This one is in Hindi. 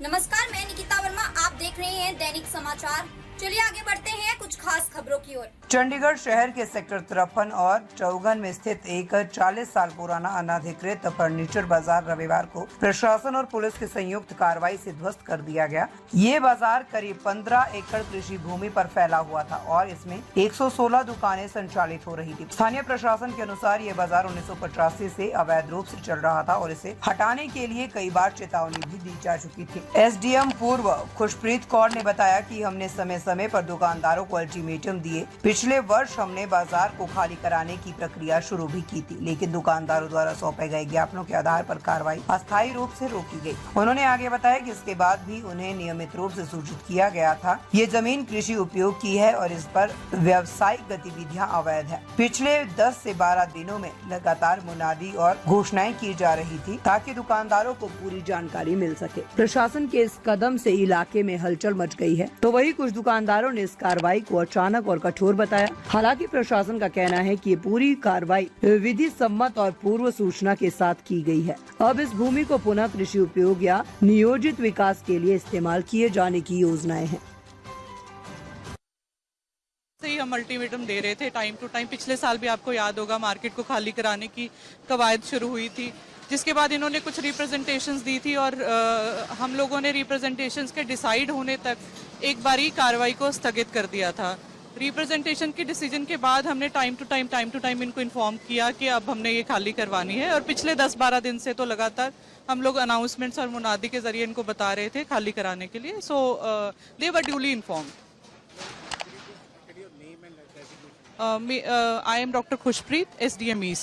नमस्कार, मैं निकिता वर्मा। आप देख रहे हैं दैनिक समाचार। चलिए आगे बढ़ते हैं कुछ खास खबरों की ओर। चंडीगढ़ शहर के सेक्टर 53 और चौगन में स्थित एक 40 साल पुराना अनाधिकृत फर्नीचर बाजार रविवार को प्रशासन और पुलिस की संयुक्त कार्रवाई से ध्वस्त कर दिया गया। ये बाजार करीब 15 एकड़ कृषि भूमि पर फैला हुआ था और इसमें 116 दुकानें संचालित हो रही थी। स्थानीय प्रशासन के अनुसार ये बाजार 1985 से अवैध रूप से चल रहा था और इसे हटाने के लिए कई बार चेतावनी भी दी जा चुकी थी। एसडीएम पूर्व खुशप्रीत कौर ने बताया कि हमने समय पर दुकानदारों को अल्टीमेटम दिए। पिछले वर्ष हमने बाजार को खाली कराने की प्रक्रिया शुरू भी की थी, लेकिन दुकानदारों द्वारा सौंपे गए ज्ञापनों के आधार पर कार्रवाई अस्थायी रूप से रोकी गई। उन्होंने आगे बताया कि इसके बाद भी उन्हें नियमित रूप से सूचित किया गया था। ये जमीन कृषि उपयोग की है और इस पर व्यावसायिक गतिविधियां अवैध है। पिछले 10 से 12 दिनों में लगातार मुनादी और घोषणाएं की जा रही थी ताकि दुकानदारों को पूरी जानकारी मिल सके। प्रशासन के इस कदम से इलाके में हलचल मच गई है, तो वही कुछ दुकानदारों ने इस कार्रवाई को अचानक और कठोर बताया। हालांकि प्रशासन का कहना है कि ये पूरी कार्रवाई विधि सम्मत और पूर्व सूचना के साथ की गई है। अब इस भूमि को पुनः कृषि उपयोग या नियोजित विकास के लिए इस्तेमाल किए जाने की योजनाएं हैं। ही हम अल्टीमेटम दे रहे थे टाइम टू टाइम। पिछले साल भी आपको याद होगा मार्केट को खाली कराने की कवायद शुरू हुई थी, जिसके बाद इन्होंने कुछ रिप्रेजेंटेशंस दी थी और हम लोगों ने रिप्रेजेंटेशंस के डिसाइड होने तक एक बारी कार्रवाई को स्थगित कर दिया था। रिप्रेजेंटेशन के डिसीजन के बाद हमने टाइम टू टाइम इनको इन्फॉर्म किया कि अब हमने ये खाली करवानी है और पिछले 10-12 दिन से तो लगातार हम लोग अनाउंसमेंट्स और मुनादी के जरिए इनको बता रहे थे खाली कराने के लिए। So they were duly informed. I am Dr. Khushpreet, SDM East.